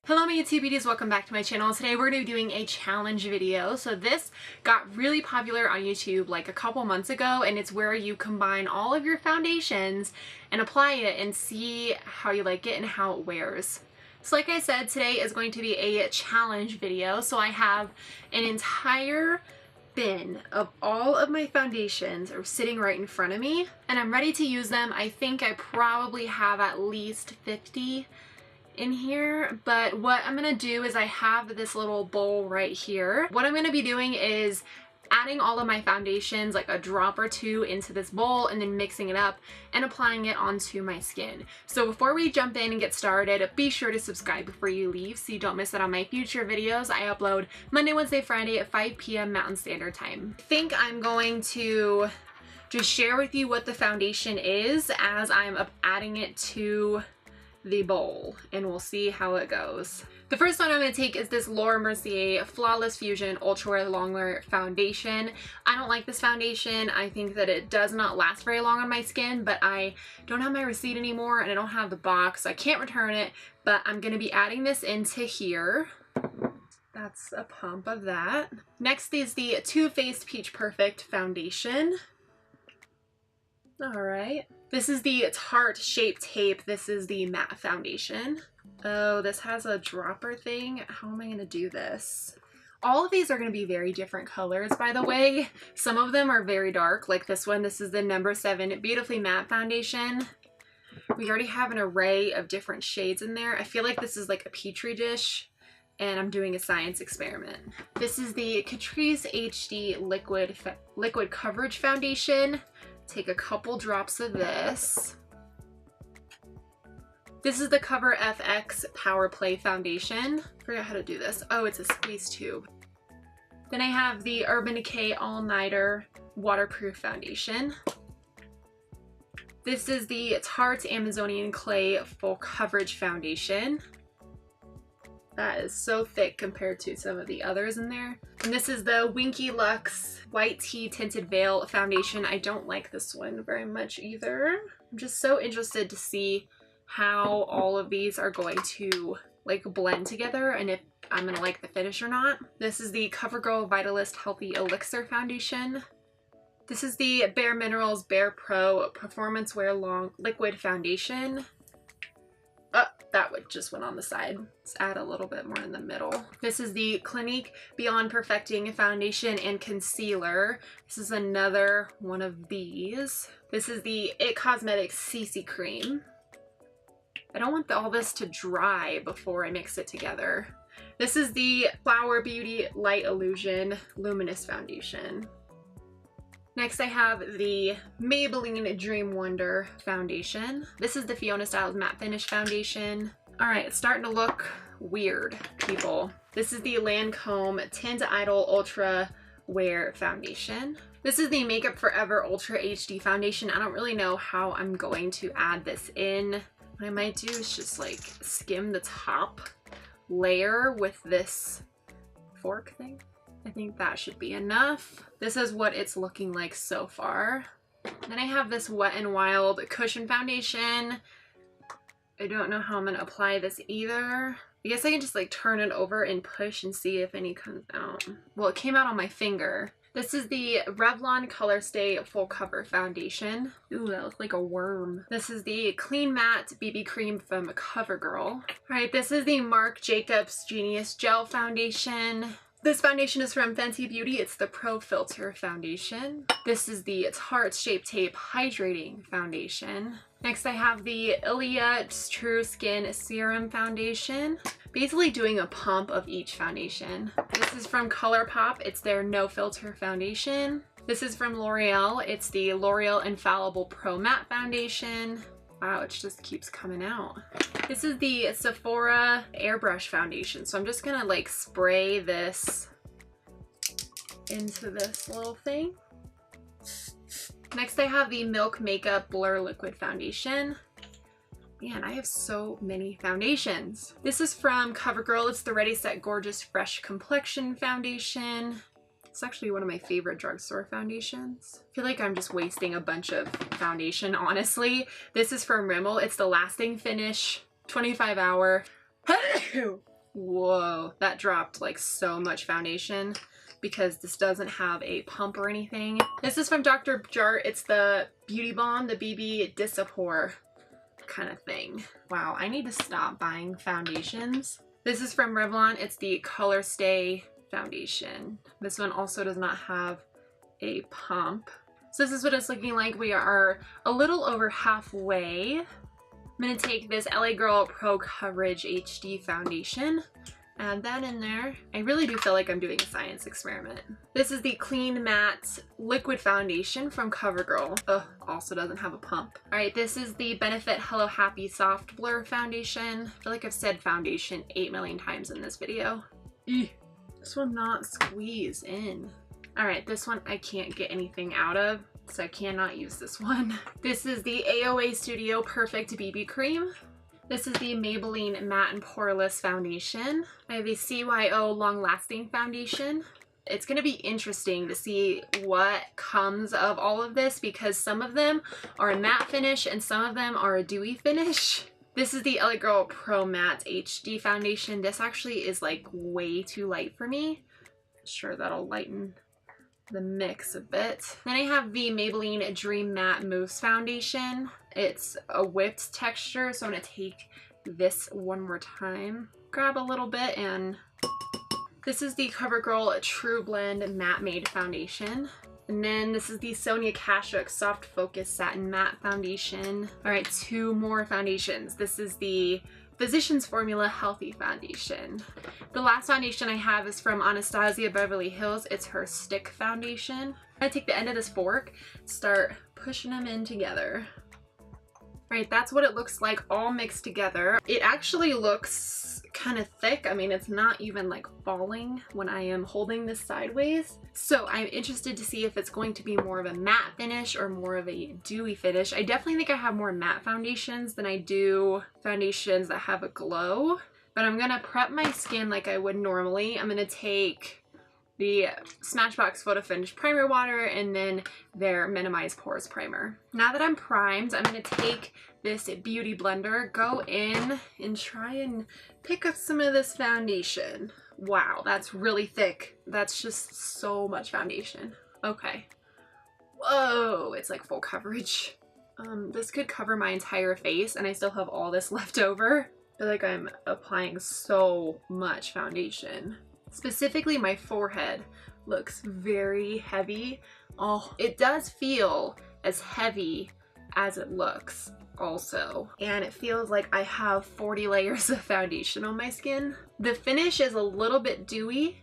Hello my YouTube beauties, welcome back to my channel. Today we're going to be doing a challenge video. So this got really popular on YouTube like a couple months ago, and it's where you combine all of your foundations and apply it and see how you like it and how it wears. So like I said, today is going to be a challenge video. So I have an entire bin of all of my foundations are sitting right in front of me and I'm ready to use them. I think I probably have at least 50 in here, but what I'm gonna do is I have this little bowl right here. What I'm gonna be doing is adding all of my foundations, like a drop or two, into this bowl and then mixing it up and applying it onto my skin. So before we jump in and get started, be sure to subscribe before you leave so you don't miss out on my future videos. I upload Monday, Wednesday, Friday at 5 p.m. Mountain Standard Time. I think I'm going to just share with you what the foundation is as I'm adding it to the bowl, and we'll see how it goes. The first one I'm going to take is this Mercier Flawless Fusion Ultra Wear Longwear Foundation. I don't like this foundation. I think that it does not last very long on my skin, but I don't have my receipt anymore and I don't have the box, so I can't return it, but I'm going to be adding this into here. That's a pump of that. Next is the Too Faced Peach Perfect Foundation. Alright. This is the Tarte Shape Tape. This is the matte foundation. Oh, this has a dropper thing. How am I going to do this? All of these are going to be very different colors, by the way. Some of them are very dark, like this one. This is the number 7 Beautifully Matte Foundation. We already have an array of different shades in there. I feel like this is like a petri dish, and I'm doing a science experiment. This is the Catrice HD Liquid Coverage Foundation. Take a couple drops of this. This is the Cover FX Power Play Foundation. I forgot how to do this. Oh, it's a space tube. Then I have the Urban Decay All Nighter Waterproof Foundation. This is the Tarte Amazonian Clay Full Coverage Foundation. That is so thick compared to some of the others in there. And this is the Winky Luxe White Tea Tinted Veil Foundation. I don't like this one very much either. I'm just so interested to see how all of these are going to like blend together and if I'm gonna like the finish or not. This is the CoverGirl Vitalist Healthy Elixir Foundation. This is the Bare Minerals Bare Pro Performance Wear Long Liquid Foundation. That one just went on the side. Let's add a little bit more in the middle. This is the Clinique Beyond Perfecting Foundation and Concealer. This is another one of these. This is the It Cosmetics CC Cream. I don't want all this to dry before I mix it together. This is the Flower Beauty Light Illusion Luminous Foundation. Next I have the Maybelline Dream Wonder Foundation. This is the Fiona Styles Matte Finish Foundation. Alright, it's starting to look weird, people. This is the Lancome Tint Idol Ultra Wear Foundation. This is the Makeup Forever Ultra HD Foundation. I don't really know how I'm going to add this in. What I might do is just like skim the top layer with this fork thing. I think that should be enough. This is what it's looking like so far. Then I have this Wet n Wild Cushion Foundation. I don't know how I'm gonna apply this either. I guess I can just like turn it over and push and see if any comes out. Well, it came out on my finger. This is the Revlon Colorstay Full Cover Foundation. Ooh, that looks like a worm. This is the Clean Matte BB Cream from CoverGirl. All right, this is the Marc Jacobs Genius Gel Foundation. This foundation is from Fenty Beauty. It's the Pro Filter Foundation. This is the Tarte Shape Tape Hydrating Foundation. Next I have the Ilia True Skin Serum Foundation. Basically doing a pump of each foundation. This is from ColourPop. It's their No Filter Foundation. This is from L'Oreal. It's the L'Oreal Infallible Pro Matte Foundation. Wow, it just keeps coming out. This is the Sephora Airbrush Foundation. So I'm just gonna like spray this into this little thing. Next I have the Milk Makeup Blur Liquid Foundation. Man, I have so many foundations. This is from CoverGirl. It's the Ready Set Gorgeous Fresh Complexion Foundation. It's actually one of my favorite drugstore foundations. I feel like I'm just wasting a bunch of foundation, honestly. This is from Rimmel. It's the Lasting Finish 25 Hour Whoa, that dropped like so much foundation because this doesn't have a pump or anything. This is from Dr. Jart. It's the Beauty Balm, the BB Dissapore kind of thing. Wow, I need to stop buying foundations. This is from Revlon. It's the Color Stay foundation. This one also does not have a pump. So this is what it's looking like. We are a little over halfway. I'm gonna take this LA Girl Pro Coverage HD foundation, add that in there. I really do feel like I'm doing a science experiment. This is the Clean Matte Liquid Foundation from CoverGirl. Ugh, also doesn't have a pump. All right, this is the Benefit Hello Happy Soft Blur Foundation. I feel like I've said foundation 8 million times in this video. Eeh, this will not squeeze in. All right, this one I can't get anything out of, so I cannot use this one. This is the AOA Studio Perfect BB Cream. This is the Maybelline Matte and Poreless Foundation. I have a CYO Long Lasting Foundation. It's gonna be interesting to see what comes of all of this because some of them are a matte finish and some of them are a dewy finish. This is the LA Girl Pro Matte HD Foundation. This actually is like way too light for me. Sure, that'll lighten the mix a bit. Then I have the Maybelline Dream Matte Mousse Foundation. It's a whipped texture, so I'm gonna take this one more time. Grab a little bit and this is the CoverGirl True Blend Matte Made Foundation. And then this is the Sonia Kashuk Soft Focus Satin Matte Foundation. All right, 2 more foundations. This is the Physicians Formula Healthy Foundation. The last foundation I have is from Anastasia Beverly Hills. It's her stick foundation. I'm gonna take the end of this fork, start pushing them in together. All right, that's what it looks like all mixed together. It actually looks kind of thick. I mean, it's not even like falling when I am holding this sideways. So I'm interested to see if it's going to be more of a matte finish or more of a dewy finish. I definitely think I have more matte foundations than I do foundations that have a glow, but I'm gonna prep my skin like I would normally. I'm gonna take the Smashbox Photo Finish Primer Water and then their Minimize Pores Primer. Now that I'm primed, I'm gonna take this beauty blender, go in and try and pick up some of this foundation. Wow, that's really thick. That's just so much foundation. Okay. Whoa, it's like full coverage. This could cover my entire face and I still have all this left over. I feel like I'm applying so much foundation. Specifically, my forehead looks very heavy. Oh, it does feel as heavy as it looks also. And it feels like I have 40 layers of foundation on my skin. The finish is a little bit dewy,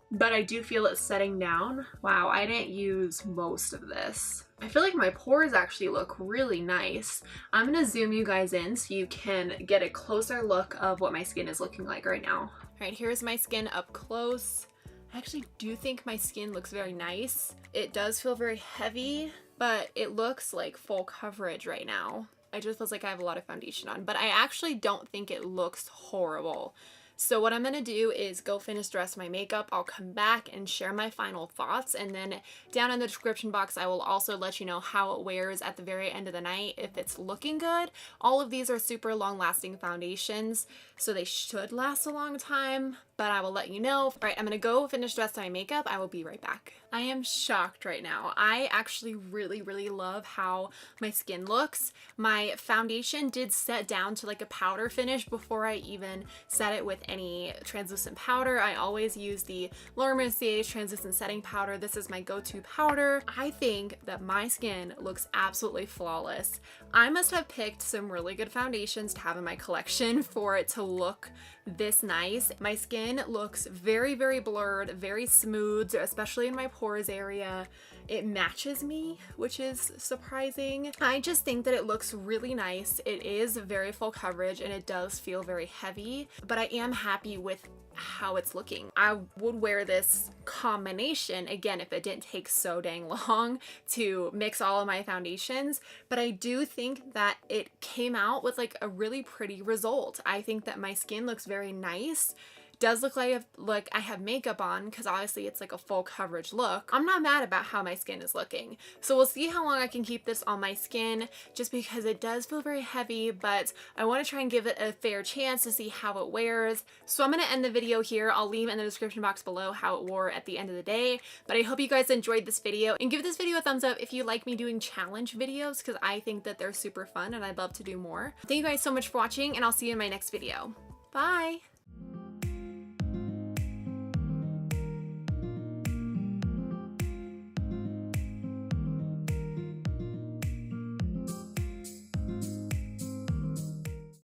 but I do feel it setting down. Wow, I didn't use most of this. I feel like my pores actually look really nice. I'm gonna zoom you guys in so you can get a closer look of what my skin is looking like right now. All right, here's my skin up close. I actually do think my skin looks very nice. It does feel very heavy, but it looks like full coverage right now. It just feels like I have a lot of foundation on, but I actually don't think it looks horrible. So what I'm gonna do is go finish the rest of my makeup. I'll come back and share my final thoughts, and then down in the description box I will also let you know how it wears at the very end of the night if it's looking good. All of these are super long lasting foundations, so they should last a long time, but I will let you know. All right, I'm gonna go finish the rest of my makeup. I will be right back. I am shocked right now. I actually really love how my skin looks. My foundation did set down to like a powder finish before I even set it with any translucent powder. I always use the Mercier translucent setting powder. This is my go-to powder. I think that my skin looks absolutely flawless. I must have picked some really good foundations to have in my collection for it to look this nice. My skin looks very blurred, very smooth, especially in my pores area. It matches me, which is surprising. I just think that it looks really nice. It is very full coverage and it does feel very heavy, but I am happy with how it's looking. I would wear this combination again if it didn't take so dang long to mix all of my foundations, but I do think that it came out with like a really pretty result. I think that my skin looks very nice. does look like I have makeup on, because obviously it's like a full coverage look, I'm not mad about how my skin is looking. So we'll see how long I can keep this on my skin, just because it does feel very heavy, but I want to try and give it a fair chance to see how it wears. So I'm going to end the video here. I'll leave in the description box below how it wore at the end of the day, but I hope you guys enjoyed this video, and give this video a thumbs up if you like me doing challenge videos, because I think that they're super fun and I'd love to do more. Thank you guys so much for watching, and I'll see you in my next video. Bye!